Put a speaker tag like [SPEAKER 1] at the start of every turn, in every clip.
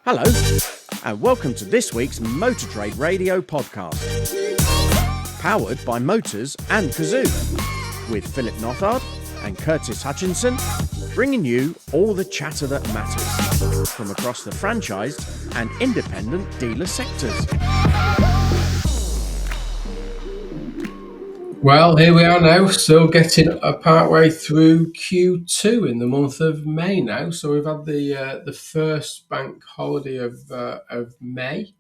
[SPEAKER 1] Hello, and welcome to this week's Motor Trade Radio podcast. Powered by Motors and Cazoo, with Philip Nothard and Curtis Hutchinson, bringing you all the chatter that matters from across the franchised and independent dealer sectors.
[SPEAKER 2] Well, here we are now, so getting part way through Q2 in the month of May now. So we've had the first bank holiday of May.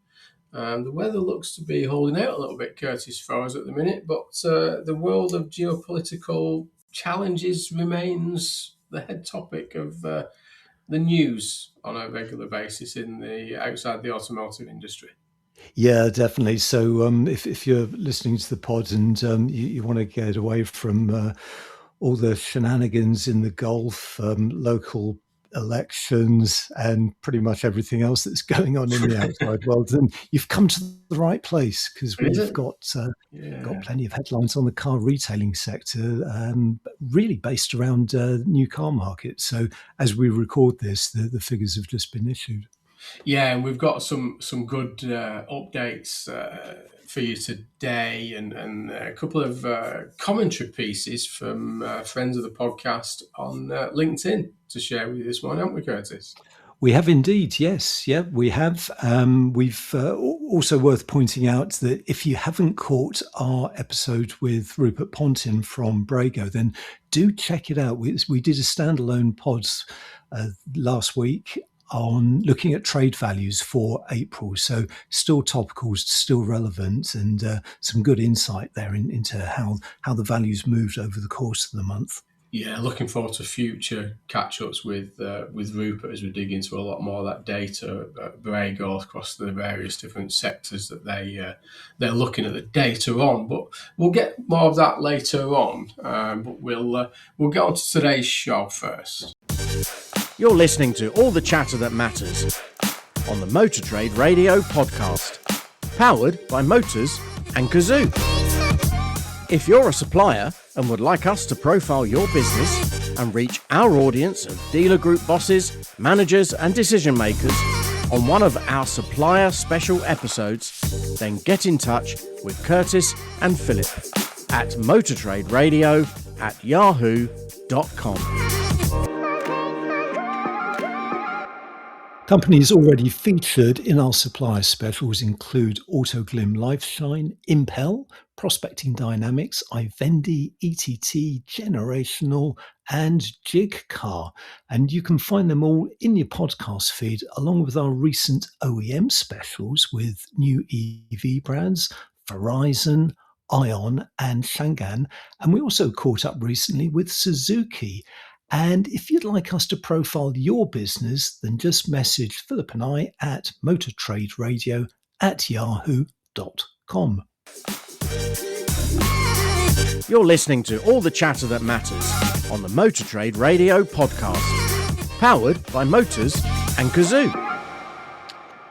[SPEAKER 2] The weather looks to be holding out a little bit, Curtis, for us at the minute, but the world of geopolitical challenges remains the head topic of the news on a regular basis outside the automotive industry.
[SPEAKER 3] Yeah, definitely. So if you're listening to the pod and you want to get away from all the shenanigans in the Gulf, local elections, and pretty much everything else that's going on in the outside world, then you've come to the right place, because we've got plenty of headlines on the car retailing sector, really based around new car market. So as we record this, the figures have just been issued.
[SPEAKER 2] Yeah, and we've got some good updates for you today, and a couple of commentary pieces from friends of the podcast on LinkedIn to share with you this morning, haven't we, Curtis?
[SPEAKER 3] We have indeed, yes. Yeah, we have. We've also worth pointing out that if you haven't caught our episode with Rupert Pontin from Brago, then do check it out. We did a standalone pod last week on looking at trade values for April. So still topical, still relevant, and some good insight there into how the values moved over the course of the month.
[SPEAKER 2] Yeah, looking forward to future catch-ups with Rupert as we dig into a lot more of that data at Brago across the various different sectors that they're looking at the data on. But we'll get more of that later on. But we'll get on to today's show first.
[SPEAKER 1] You're listening to all the chatter that matters on the Motor Trade Radio podcast, powered by Motors and Cazoo. If you're a supplier and would like us to profile your business and reach our audience of dealer group bosses, managers and decision makers on one of our supplier special episodes, then get in touch with Curtis and Philip at motortraderadio@yahoo.com.
[SPEAKER 3] Companies already featured in our supplier specials include Autoglim Lifeshine, Impel, Prospecting Dynamics, iVendi, ETT, Generational, and Jigcar. And you can find them all in your podcast feed, along with our recent OEM specials with new EV brands, Verizon, Ion, and Shangan. And we also caught up recently with Suzuki. And if you'd like us to profile your business, then just message Philip and I at motortraderadio@yahoo.com.
[SPEAKER 1] You're listening to all the chatter that matters on the Motor Trade Radio podcast, powered by Motors and Cazoo.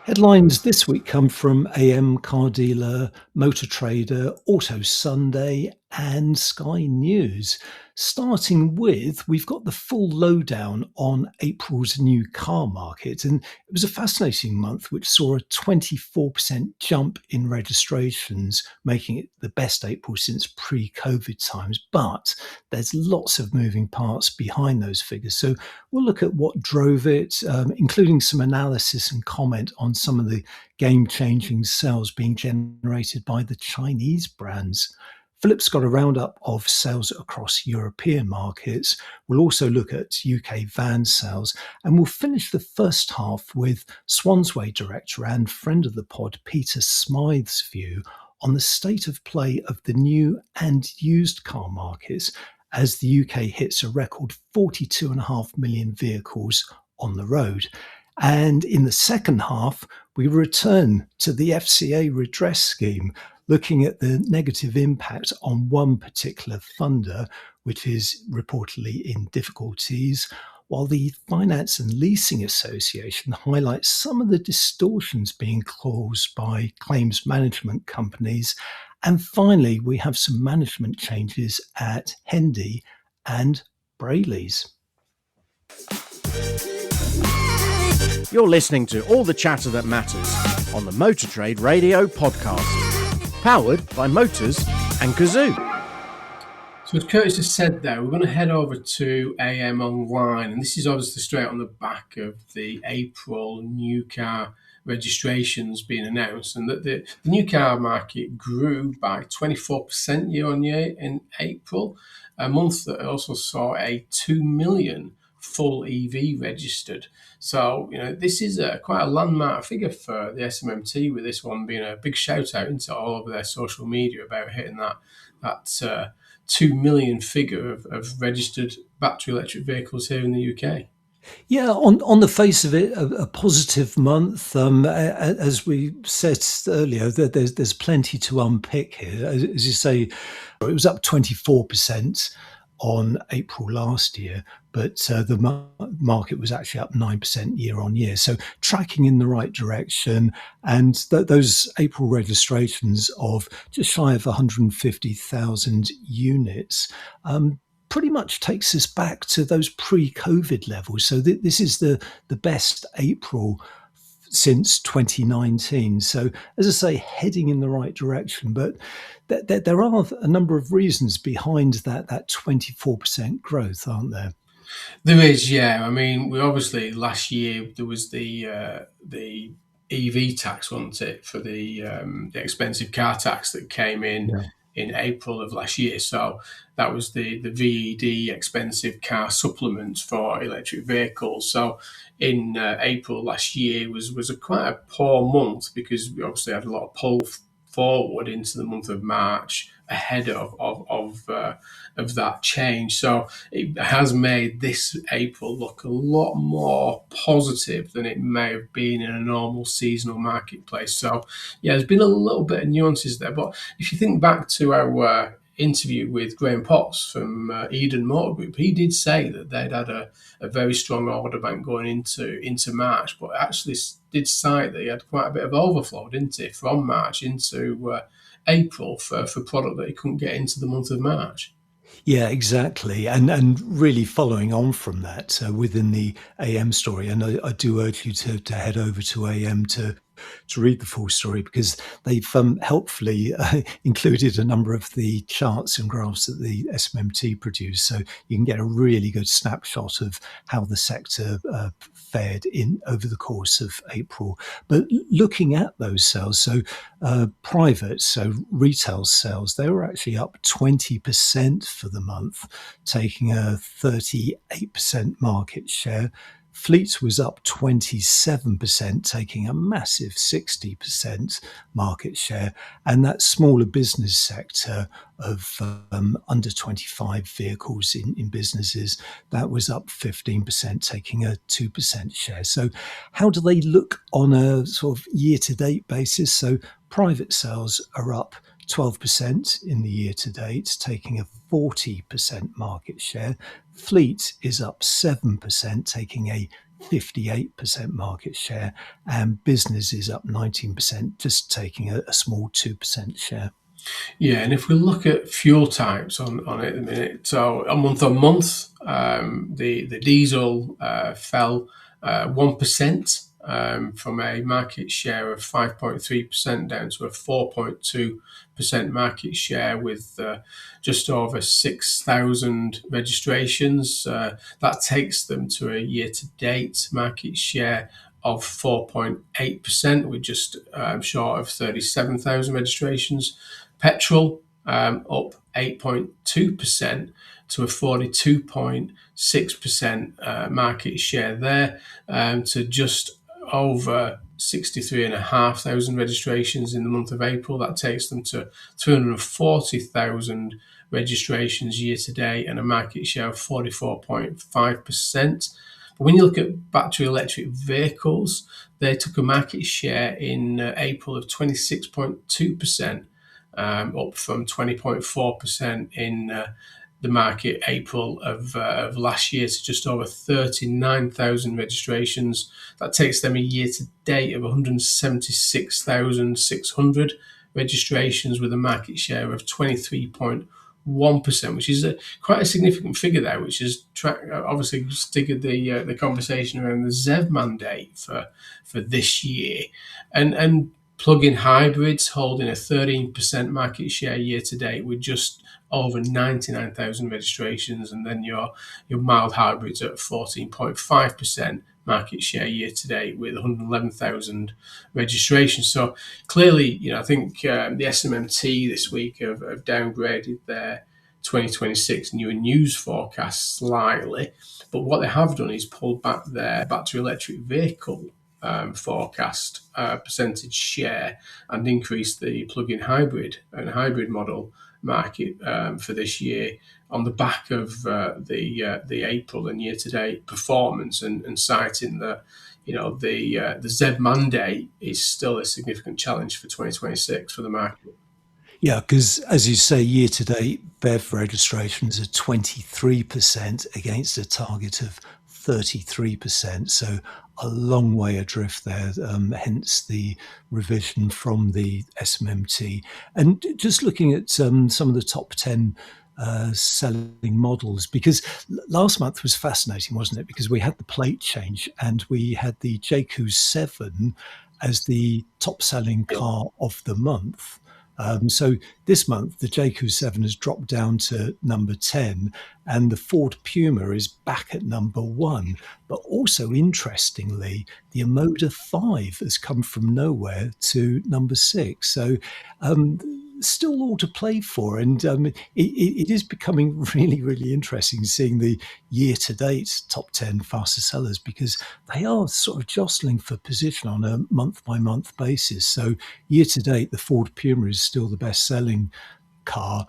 [SPEAKER 3] Headlines this week come from AM Car Dealer, Motor Trader, Auto Sunday, and Sky News. Starting with, we've got the full lowdown on April's new car market. And it was a fascinating month, which saw a 24% jump in registrations, making it the best April since pre-COVID times. But there's lots of moving parts behind those figures. So we'll look at what drove it, including some analysis and comment on some of the game-changing sales being generated by the Chinese brands. Philip's got a roundup of sales across European markets. We'll also look at UK van sales, and we'll finish the first half with Swansway director and friend of the pod, Peter Smyth's view on the state of play of the new and used car markets as the UK hits a record 42.5 million vehicles on the road. And in the second half, we return to the FCA redress scheme, looking at the negative impact on one particular funder, which is reportedly in difficulties, while the Finance and Leasing Association highlights some of the distortions being caused by claims management companies. And finally, we have some management changes at Hendy and Brayleys.
[SPEAKER 1] You're listening to all the chatter that matters on the Motor Trade Radio podcast, powered by Motors and Cazoo.
[SPEAKER 2] So as Curtis has said there, we're going to head over to AM Online, and this is obviously straight on the back of the April new car registrations being announced, and that the new car market grew by 24% year on year in April, a month that also saw a 2 million full EV registered. So, this is quite a landmark figure for the SMMT, with this one being a big shout out into all over their social media about hitting that 2 million figure of registered battery electric vehicles here in the UK.
[SPEAKER 3] Yeah, on the face of it, a positive month. As we said earlier, there's plenty to unpick here. As you say, it was up 24% on April last year, but the market was actually up 9% year on year. So tracking in the right direction. And those April registrations of just shy of 150,000 units pretty much takes us back to those pre-COVID levels. So this is the best April since 2019. So, as I say, heading in the right direction. But there are a number of reasons behind that 24% growth, aren't there?
[SPEAKER 2] There is, yeah. I mean, we obviously last year there was the EV tax, wasn't it, for the expensive car tax that came in.
[SPEAKER 3] Yeah.
[SPEAKER 2] In April of last year. So that was the VED expensive car supplement for electric vehicles. So in April last year was quite a poor month, because we obviously had a lot of pull forward into the month of March ahead of that change. So it has made this April look a lot more positive than it may have been in a normal seasonal marketplace. So yeah, there's been a little bit of nuances there. But if you think back to our interview with Graham Potts from Eden Motor Group, he did say that they'd had a very strong order bank going into March, but actually did cite that he had quite a bit of overflow, didn't he, from March into April for product that he couldn't get into the month of March.
[SPEAKER 3] Yeah, exactly. And really following on from that, within the AM story, and I do urge you to head over to AM to read the full story, because they've helpfully included a number of the charts and graphs that the SMMT produced, so you can get a really good snapshot of how the sector fared in over the course of April. But looking at those sales, so private, so retail sales, they were actually up 20% for the month, taking a 38% market share. Fleet was up 27%, taking a massive 60% market share. And that smaller business sector of under 25 vehicles in businesses, that was up 15%, taking a 2% share. So how do they look on a sort of year-to-date basis? So private sales are up 12% in the year to date, taking a 40% market share. Fleet is up 7%, taking a 58% market share, and business is up 19%, just taking a small 2% share.
[SPEAKER 2] Yeah, and if we look at fuel types on it in a minute, so on month, the diesel fell 1%. From a market share of 5.3% down to a 4.2% market share, with just over 6,000 registrations. That takes them to a year-to-date market share of 4.8%, with just short of 37,000 registrations. Petrol up 8.2% to a 42.6% market share there, to just over 63,500 registrations in the month of April. That takes them to 240,000 registrations year to date, and a market share of 44.5%. But when you look at battery electric vehicles, they took a market share in April of 26.2%, up from 20.4% in the market April of last year, to just over 39,000 registrations. That takes them a year to date of 176,600 registrations, with a market share of 23.1%. 1%, which is quite a significant figure there, which is obviously staggered the conversation around the ZEV mandate for this year, and plug-in hybrids holding a 13% market share year to date with just over 99,000 registrations, and then your mild hybrids at 14.5% market share year to date with 111,000 registrations. So clearly, I think the SMMT this week have downgraded their 2026 new and used forecast slightly, but what they have done is pulled back their battery electric vehicle forecast percentage share and increased the plug-in hybrid and hybrid model market for this year on the back of the April and year-to-date performance, and citing the ZEV mandate is still a significant challenge for 2026 for the market.
[SPEAKER 3] Yeah, because as you say, year to date, BEV registrations are 23% against a target of 33%. So a long way adrift there, hence the revision from the SMMT. And just looking at some of the top 10 selling models, because last month was fascinating, wasn't it? Because we had the plate change and we had the JQ 7 as the top selling car of the month. So this month, the JQ 7 has dropped down to number 10, and the Ford Puma is back at number 1. But also, interestingly, the Amoda 5 has come from nowhere to number 6. So still all to play for. And it is becoming really, really interesting seeing the year-to-date top 10 fastest sellers, because they are sort of jostling for position on a month-by-month basis. So year-to-date, the Ford Puma is still the best-selling car,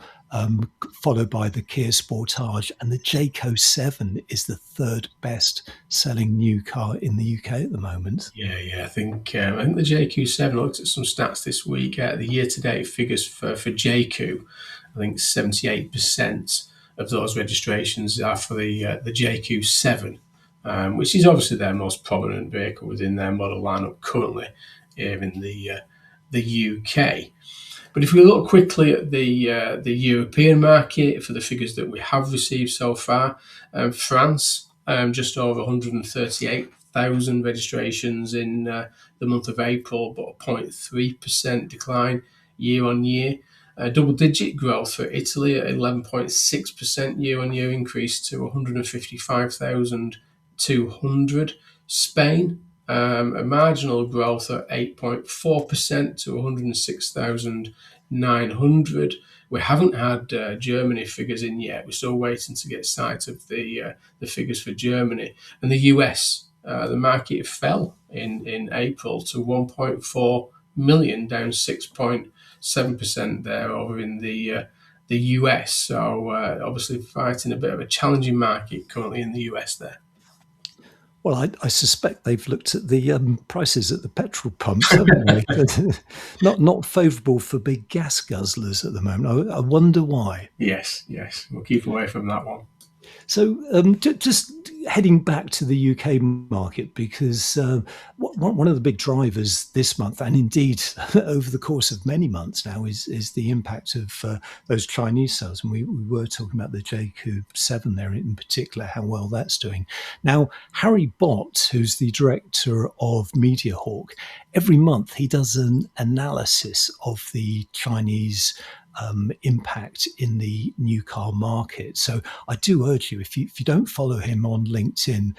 [SPEAKER 3] followed by the Kia Sportage, and the Jayco 7 is the third best selling new car in the UK at the moment.
[SPEAKER 2] Yeah, I think the JQ 7, I looked at some stats this week, the year-to-date figures for JQ, I think 78% of those registrations are for the JQ 7, which is obviously their most prominent vehicle within their model lineup currently here in the UK. But if we look quickly at the European market for the figures that we have received so far, France, just over 138,000 registrations in the month of April, but a 0.3% decline year on year. Double-digit growth for Italy at 11.6% year-on-year increase to 155,200. Spain, a marginal growth at 8.4% to 106,900. We haven't had Germany figures in yet. We're still waiting to get sight of the figures for Germany. And the US, the market fell in April to 1.4 million, down 6.7% there over in the US. So obviously fighting a bit of a challenging market currently in the US there.
[SPEAKER 3] Well, I suspect they've looked at the prices at the petrol pumps, haven't they? not favourable for big gas guzzlers at the moment. I wonder why.
[SPEAKER 2] Yes. We'll keep away from that one.
[SPEAKER 3] So just heading back to the UK market, because one of the big drivers this month, and indeed over the course of many months now, is the impact of those Chinese sales. And we were talking about the JQ 7 there in particular, how well that's doing. Now, Harry Bott, who's the director of MediaHawk, every month he does an analysis of the Chinese impact in the new car market. So I do urge you, if you don't follow him on LinkedIn,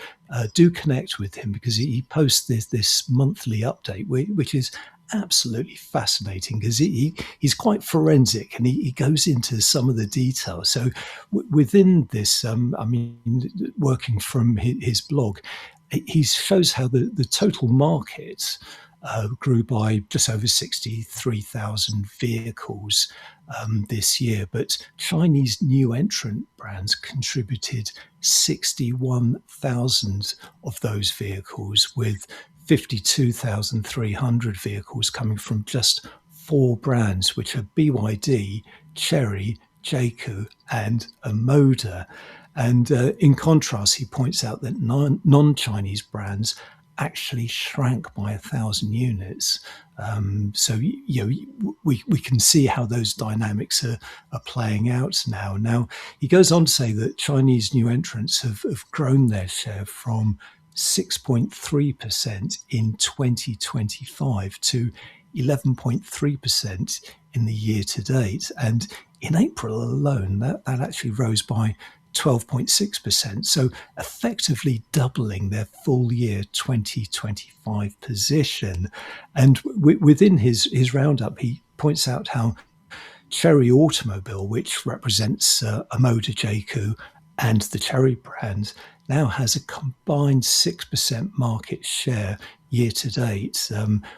[SPEAKER 3] do connect with him, because he posts this monthly update, which is absolutely fascinating, because he's quite forensic and he goes into some of the details. So within this, working from his blog, he shows how the total market grew by just over 63,000 vehicles this year, but Chinese new entrant brands contributed 61,000 of those vehicles, with 52,300 vehicles coming from just 4 brands, which are BYD, Chery, JQ and Amoda. And in contrast, he points out that non-Chinese brands actually shrank by 1,000 units. So we can see how those dynamics are playing out now. Now, he goes on to say that Chinese new entrants have grown their share from 6.3% in 2025 to 11.3% in the year to date. And in April alone, that actually rose by 12.6%. So effectively doubling their full year 2025 position. And within his roundup, he points out how Cherry Automobile, which represents a motor Jaku and the Cherry brand, now has a combined 6% market share year to date,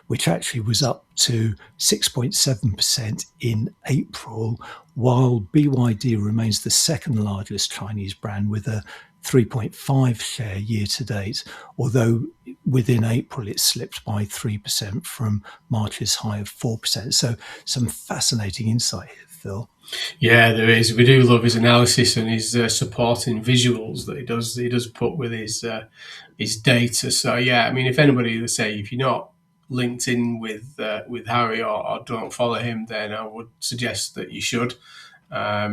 [SPEAKER 3] which actually was up to 6.7% in April, while BYD remains the second largest Chinese brand with a 3.5 share year to date, although within April it slipped by 3% from March's high of 4%. So some fascinating insight here, Phil.
[SPEAKER 2] Yeah, there is. We do love his analysis and his supporting visuals that he does put with his data. So yeah, I mean, if anybody, let's say, if you're not linked in with Harry or don't follow him, then I would suggest that you should. I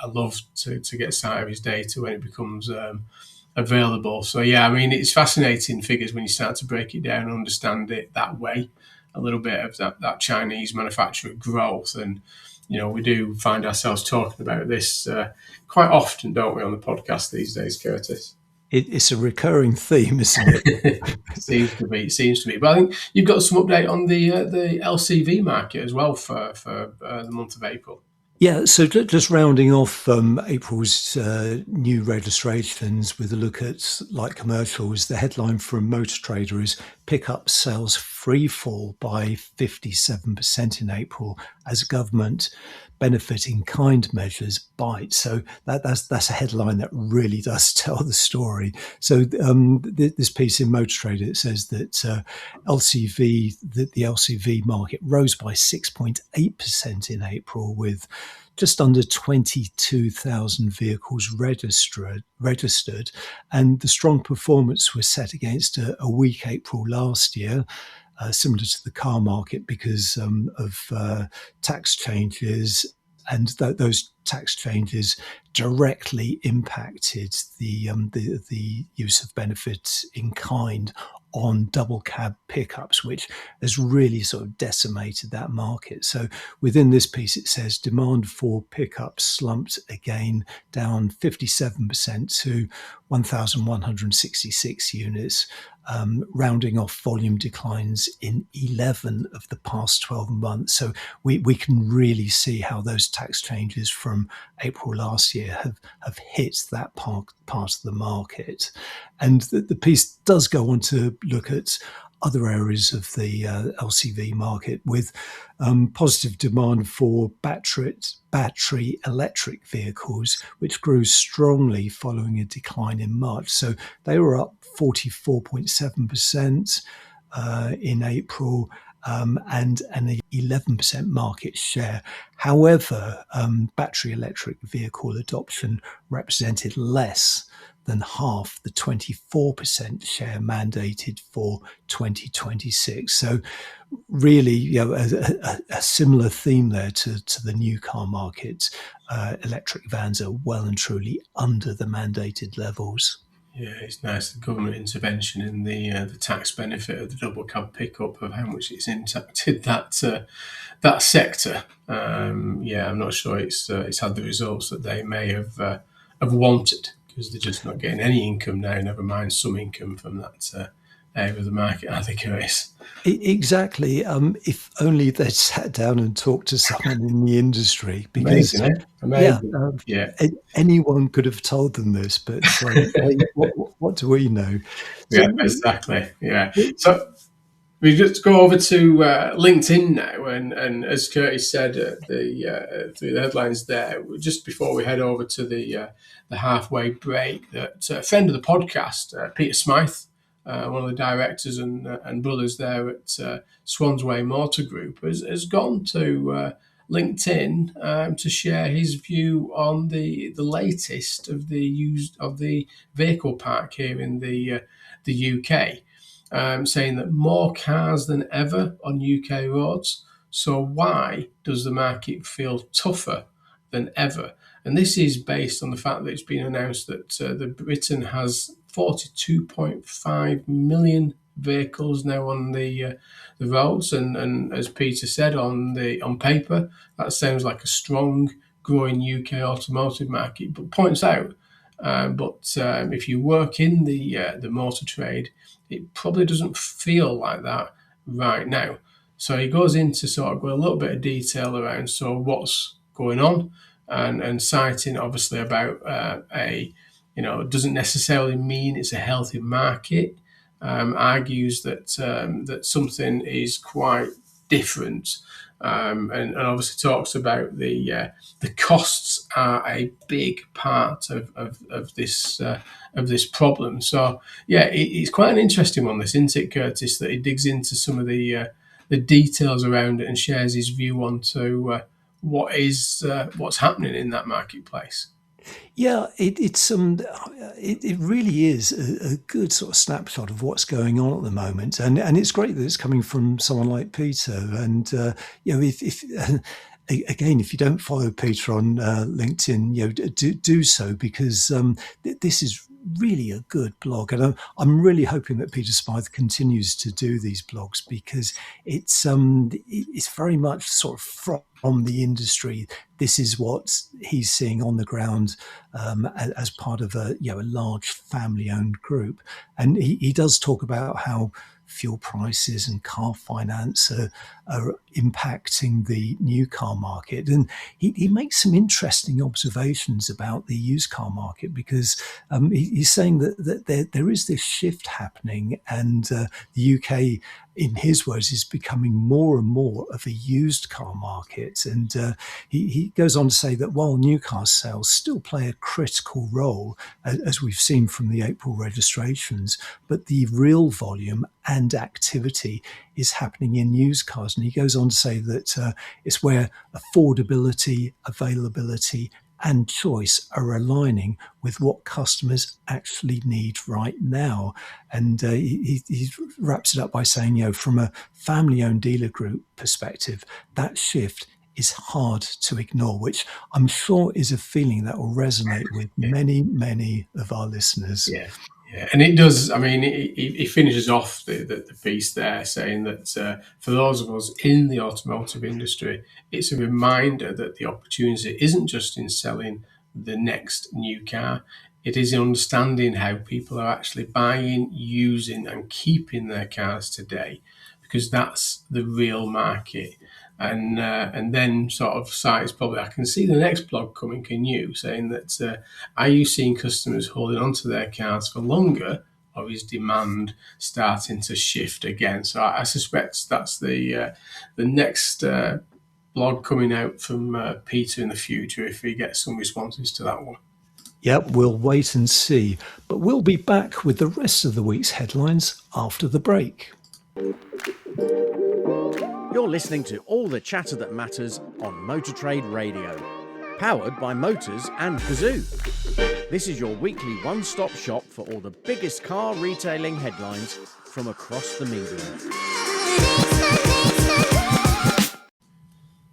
[SPEAKER 2] love to get sight of his data when it becomes available. So yeah, I mean, it's fascinating figures when you start to break it down and understand it that way. A little bit of that Chinese manufacturer growth, and we do find ourselves talking about this quite often, don't we, on the podcast these days, Curtis?
[SPEAKER 3] It's a recurring theme, isn't it?
[SPEAKER 2] Seems to be. But I think you've got some update on the LCV market as well for the month of April.
[SPEAKER 3] Yeah, so just rounding off April's new registrations with a look at light commercials, the headline from Motor Trader is pickup sales freefall by 57% in April as government benefiting kind measures bite. So that's a headline that really does tell the story. So this piece in Motor Trader, it says that the LCV market rose by 6.8% in April, with just under 22,000 vehicles registered, and the strong performance was set against a weak April last year, similar to the car market because of tax changes, and those tax changes directly impacted the use of benefits in kind on double cab pickups, which has really sort of decimated that market. So within this piece, it says demand for pickups slumped again, down 57% to 1,166 units, rounding off volume declines in 11 of the past 12 months. So we can really see how those tax changes from April last year have hit that part of the market. And the piece does go on to look at other areas of the LCV market with positive demand for battery electric vehicles, which grew strongly following a decline in March. So they were up 44.7% in April, and an 11% market share. However, battery electric vehicle adoption represented less than half the 24% share mandated for 2026. So really, a similar theme there to the new car market. Electric vans are well and truly under the mandated levels.
[SPEAKER 2] Yeah, it's nice, the government intervention in the tax benefit of the double cab pickup, of how much it's impacted that sector. I'm not sure it's had the results that they may have wanted, because they're just not getting any income now, never mind some income from that area of the market, I think it is.
[SPEAKER 3] Exactly. If only they'd sat down and talked to someone in the industry, because
[SPEAKER 2] Amazing.
[SPEAKER 3] Anyone could have told them this, but what do we know?
[SPEAKER 2] Yeah, exactly. Yeah. So we just go over to LinkedIn now, and as Curtis said through the headlines there, just before we head over to the halfway break, that a friend of the podcast, Peter Smyth, one of the directors and brothers there at Swansway Motor Group, has gone to LinkedIn to share his view on the latest of the vehicle park here in the UK. saying that more cars than ever on UK roads. So why does the market feel tougher than ever? And this is based on the fact that it's been announced that Britain has 42.5 million vehicles now on the roads, and as Peter said, on paper that sounds like a strong growing UK automotive market, but points out if you work in the motor trade, it probably doesn't feel like that right now. So he goes into sort of a little bit of detail around what's going on, and citing obviously about it doesn't necessarily mean it's a healthy market. Argues that something is quite different, and obviously talks about the costs are a big part of this problem. So yeah, it's quite an interesting one, this, isn't it, Curtis? That he digs into some of the details around it and shares his view onto what's happening in that marketplace.
[SPEAKER 3] Yeah, it really is a good sort of snapshot of what's going on at the moment, and it's great that it's coming from someone like Peter. And if again, if you don't follow Peter on LinkedIn, do so, because this is really a good blog, and I'm really hoping that Peter Smyth continues to do these blogs, because it's very much sort of from the industry. This is what he's seeing on the ground as part of a large family-owned group, and he does talk about how fuel prices and car finance are impacting the new car market. And he makes some interesting observations about the used car market, because he's saying that there is this shift happening, and the UK, in his words, is becoming more and more of a used car market. And he goes on to say that while new car sales still play a critical role, as we've seen from the April registrations, but the real volume and activity is happening in used cars. And he goes on to say that it's where affordability, availability, and choice are aligning with what customers actually need right now. And he wraps it up by saying, from a family-owned dealer group perspective, that shift is hard to ignore, which I'm sure is a feeling that will resonate with many of our listeners.
[SPEAKER 2] Yeah. Yeah, and it does. I mean, he finishes off the piece there saying that for those of us in the automotive industry, it's a reminder that the opportunity isn't just in selling the next new car. It is in understanding how people are actually buying, using, and keeping their cars today, because that's the real market. And then sort of cites, probably I can see the next blog coming, can you, saying that are you seeing customers holding onto their cars for longer, or is demand starting to shift again? So I suspect that's the next blog coming out from Peter in the future, if he gets some responses to that one.
[SPEAKER 3] Yep, we'll wait and see. But we'll be back with the rest of the week's headlines after the break.
[SPEAKER 1] You're listening to all the chatter that matters on Motor Trade Radio, powered by Motors and Cazoo. This is your weekly one-stop shop for all the biggest car retailing headlines from across the media.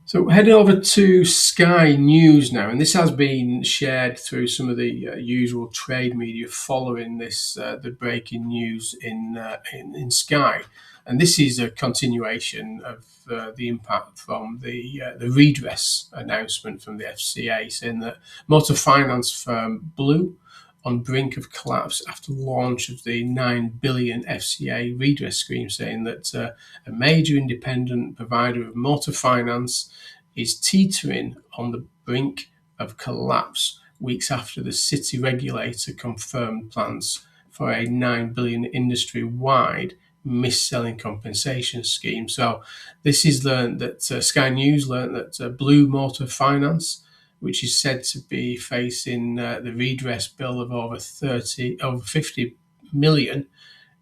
[SPEAKER 2] So heading over to Sky News now, and this has been shared through some of the usual trade media following this the breaking news in Sky. And this is a continuation of the impact from the redress announcement from the FCA, saying that motor finance firm Blue on brink of collapse after launch of the $9 billion FCA redress scheme, saying that a major independent provider of motor finance is teetering on the brink of collapse weeks after the city regulator confirmed plans for a $9 billion industry-wide mis-selling compensation scheme. So this is learned that Sky News learned that Blue Motor Finance, which is said to be facing the redress bill of over 50 million,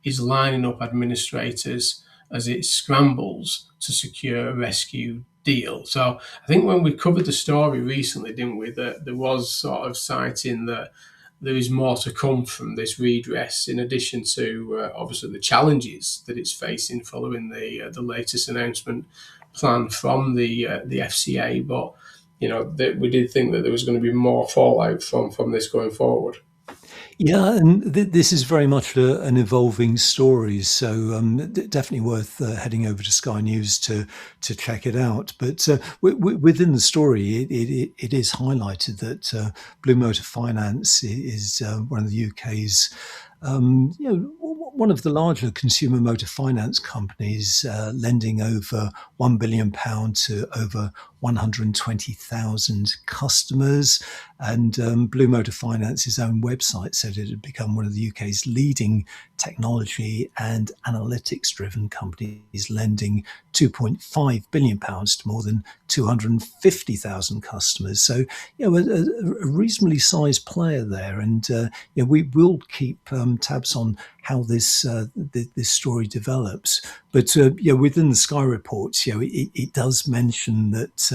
[SPEAKER 2] is lining up administrators as it scrambles to secure a rescue deal. So I think when we covered the story recently, didn't we, that there was sort of citing that there is more to come from this redress, in addition to obviously the challenges that it's facing following the latest announcement plan from the FCA. But we did think that there was going to be more fallout from this going forward.
[SPEAKER 3] Yeah, and this is very much an evolving story, so definitely worth heading over to Sky News to check it out. But within the story, it is highlighted that Blue Motor Finance is one of the UK's one of the larger consumer motor finance companies, lending over £1 billion to over 120,000 customers. And Blue Motor Finance's own website said it had become one of the UK's leading technology and analytics-driven companies, lending £2.5 billion to more than 250,000 customers. So, a reasonably sized player there. And we will keep tabs on how this story develops. But within the Sky reports, it does mention that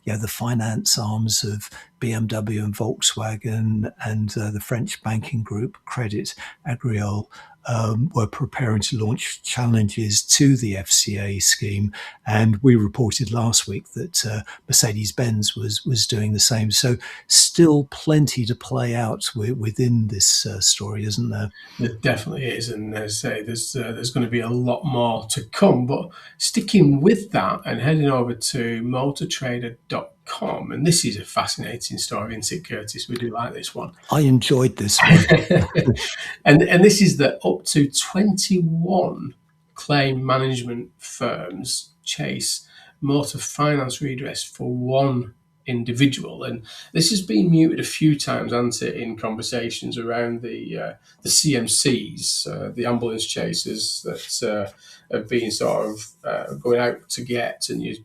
[SPEAKER 3] the finance arms of BMW and Volkswagen and the French banking group Crédit Agricole were preparing to launch challenges to the FCA scheme, and we reported last week that Mercedes-Benz was doing the same. So still plenty to play out within this story, isn't there?
[SPEAKER 2] There definitely is, and as I say, there's going to be a lot more to come. But sticking with that and heading over to motortrader.com, and this is a fascinating story, isn't it, Curtis? We do like this one.
[SPEAKER 3] I enjoyed this one.
[SPEAKER 2] and this is that up to 21 claim management firms chase motor finance redress for one individual, and this has been muted a few times, hasn't it, in conversations around the CMCs, the ambulance chasers that have been sort of going out to get, and you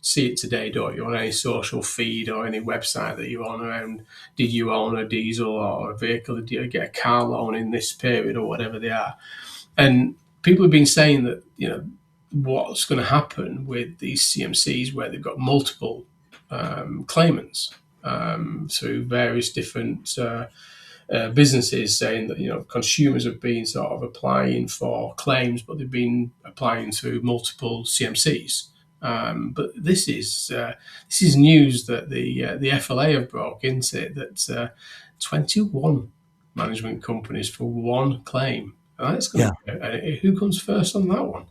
[SPEAKER 2] see it today, don't you, on any social feed or any website that you're on around, did you own a diesel or a vehicle, did you get a car loan in this period or whatever they are. And people have been saying that, what's going to happen with these CMCs where they've got multiple claimants through various different businesses, saying that consumers have been sort of applying for claims, but they've been applying through multiple CMCs. But this is news that the FLA have broke into it, that 21 management companies for one claim. And that's going to, who comes first on that one?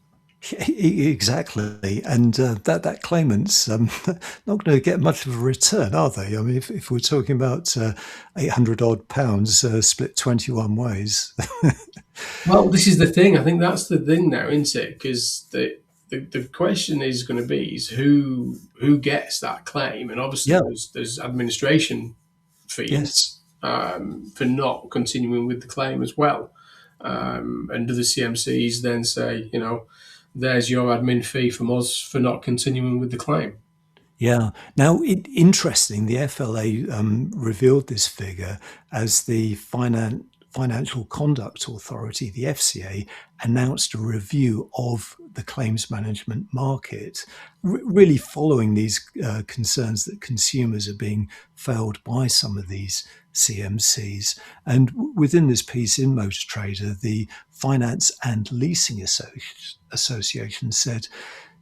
[SPEAKER 3] Exactly, and that claimant's not going to get much of a return, are they? I mean, if we're talking about £800 odd split 21 ways.
[SPEAKER 2] Well, this is the thing. I think that's the thing now, isn't it? Because the question is going to be is who gets that claim, and obviously there's administration fees for not continuing with the claim as well. And do the CMCs then say, there's your admin fee from us for not continuing with the claim?
[SPEAKER 3] Yeah. Now, interesting, the FLA revealed this figure as the Financial Conduct Authority, the FCA, announced a review of the claims management market, really following these concerns that consumers are being failed by some of these CMCs. And within this piece in Motor Trader, the Finance and Leasing Association said,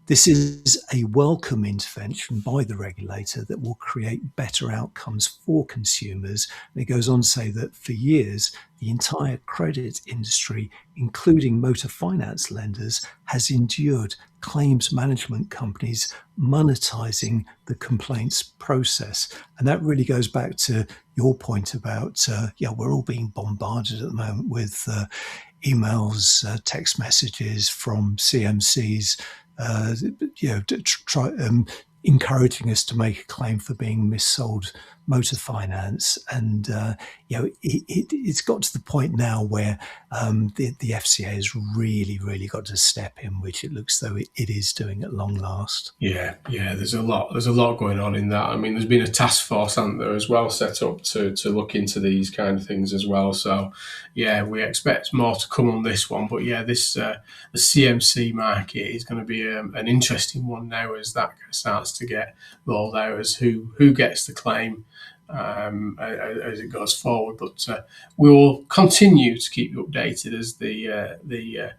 [SPEAKER 3] this is a welcome intervention by the regulator that will create better outcomes for consumers. And it goes on to say that for years, the entire credit industry, including motor finance lenders, has endured claims management companies monetizing the complaints process. And that really goes back to your point about, we're all being bombarded at the moment with emails, text messages from CMCs, encouraging us to make a claim for being missold motor finance. And it's got to the point now where the FCA has really got to step in, which it looks though it is doing at long last.
[SPEAKER 2] Yeah, there's a lot going on in that. I mean, there's been a task force, hasn't there, as well, set up to look into these kind of things as well. So we expect more to come on this one. But this the CMC market is going to be an interesting one now as that starts to get rolled out, as who gets the claim, as it goes forward. But we will continue to keep you updated as the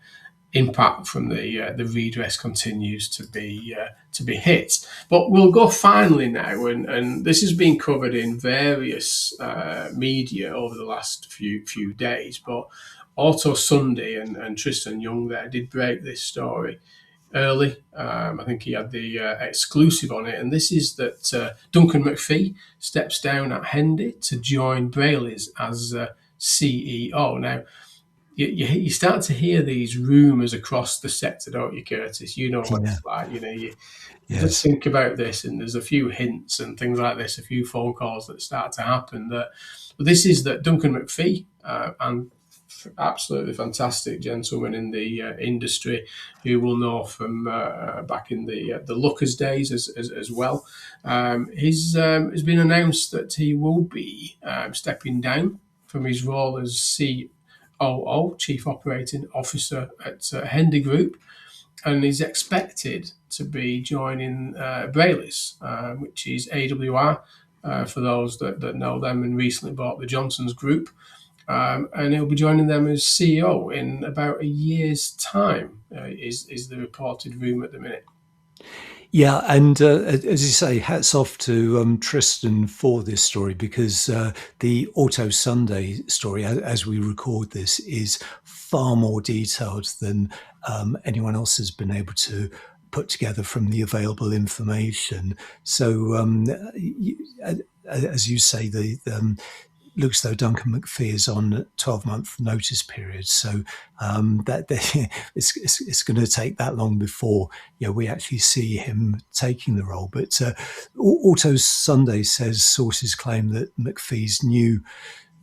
[SPEAKER 2] impact from the redress continues to be hit. But we'll go finally now, and this has been covered in various media over the last few days. But Auto Sunday and Tristan Young there did break this story early. I think he had the exclusive on it, and this is that Duncan McPhee steps down at Hendy to join Brayleys as CEO. Now, you start to hear these rumours across the sector, don't you, Curtis? You know what it's like. You just think about this, and there's a few hints and things like this, a few phone calls that start to happen. But this is that Duncan McPhee and absolutely fantastic gentleman in the industry who we'll know from back in the Lookers days as well. Has been announced that he will be stepping down from his role as COO, Chief Operating Officer at Hendy Group, and is expected to be joining Brayleys, which is AWR, for those that know them and recently bought the Johnson's Group. And he'll be joining them as CEO in about a year's time, is the reported rumour at the minute.
[SPEAKER 3] Yeah, and as you say, hats off to Tristan for this story, because the Auto Sunday story, as we record this, is far more detailed than anyone else has been able to put together from the available information. So, as you say, looks though Duncan McPhee is on a 12-month notice period, so it's going to take that long before we actually see him taking the role. But Auto Sunday says sources claim that McPhee's new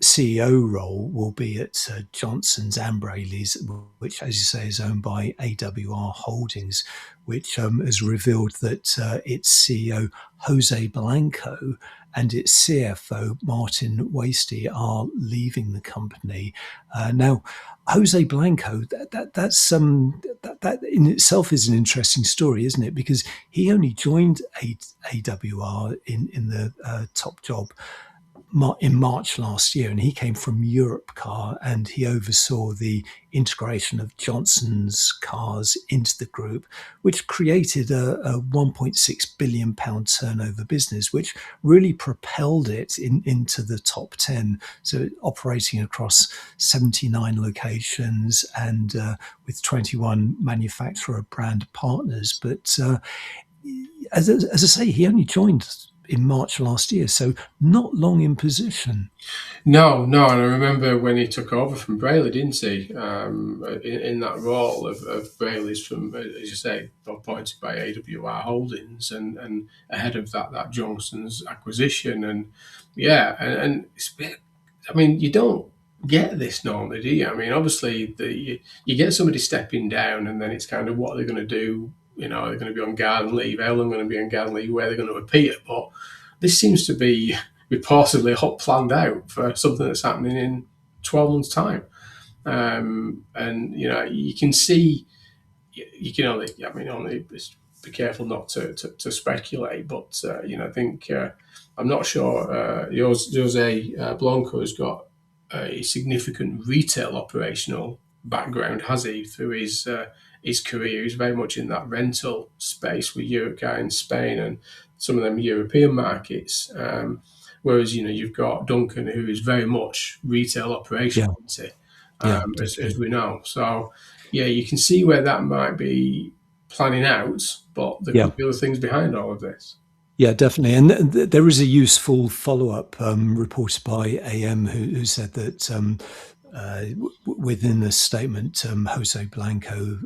[SPEAKER 3] CEO role will be at Johnson's and Brayleys, which, as you say, is owned by AWR Holdings, which has revealed that its CEO Jose Blanco and its CFO Martin Wasty are leaving the company. Now, Jose Blanco, that in itself is an interesting story, isn't it? Because he only joined AWR in the top job in March last year, and he came from Europcar, and he oversaw the integration of Johnson's cars into the group, which created a £1.6 billion turnover business, which really propelled it into the top 10. So operating across 79 locations and with 21 manufacturer brand partners. But as I say, he only joined in March last year, so not long in position.
[SPEAKER 2] No, and I remember when he took over from Brayley, didn't he? In that role of Brayleys, from, as you say, appointed by AWR Holdings, and ahead of that Johnson's acquisition, and it's, I mean, you don't get this normally, do you? I mean, obviously, you get somebody stepping down, and then it's kind of, what are they going to do? They're going to be on garden leave. How long are they going to be on garden leave? Where they're going to appear? But this seems to be reportedly planned out for something that's happening in 12 months' time. And you can see, you can only be careful not to speculate. But I think I'm not sure. Jose Blanco has got a significant retail operational background, has he? Through his career, he's very much in that rental space with Europcar in Spain and some of them European markets. Whereas you've got Duncan, who is very much retail operational, as we know. So you can see where that might be planning out, but there could be other things behind all of this.
[SPEAKER 3] Yeah, definitely. And there is a useful follow-up reported by AM who said that within the statement, Jose Blanco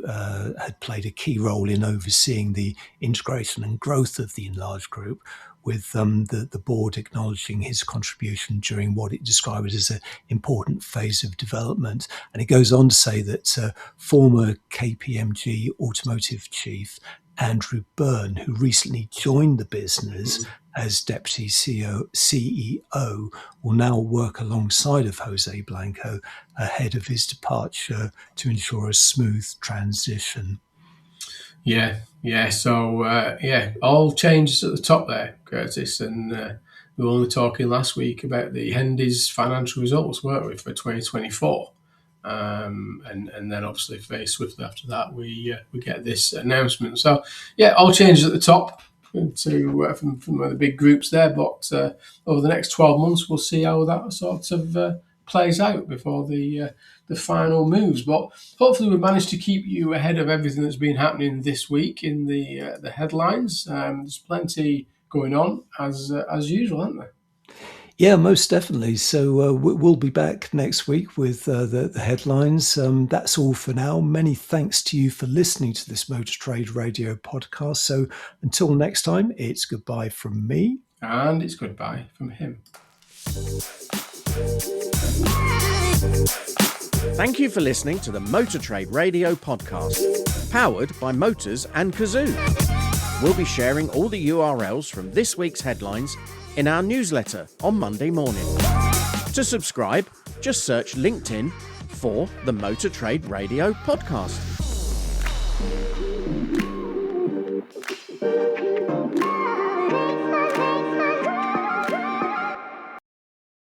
[SPEAKER 3] had played a key role in overseeing the integration and growth of the enlarged group, with the board acknowledging his contribution during what it described as an important phase of development. And it goes on to say that former KPMG automotive chief Andrew Byrne, who recently joined the business as Deputy CEO, will now work alongside of Jose Blanco ahead of his departure to ensure a smooth transition.
[SPEAKER 2] So all changes at the top there, Curtis, and we were only talking last week about the Hendy's financial results, weren't we, for 2024? And then obviously very swiftly after that we get this announcement. So yeah, all changes at the top to from one of the big groups there, but over the next 12 months we'll see how that sort of plays out before the final moves. But hopefully we've managed to keep you ahead of everything that's been happening this week in the headlines. There's plenty going on as usual, aren't there?
[SPEAKER 3] Yeah, most definitely. So we'll be back next week with the headlines. That's all for now. Many thanks to you for listening to this Motor Trade Radio podcast. So until next time, it's goodbye from me.
[SPEAKER 2] And it's goodbye from him.
[SPEAKER 1] Thank you for listening to the Motor Trade Radio podcast, powered by Motors and Cazoo. We'll be sharing all the URLs from this week's headlines in our newsletter on Monday morning. To subscribe, just search LinkedIn for the Motor Trade Radio podcast.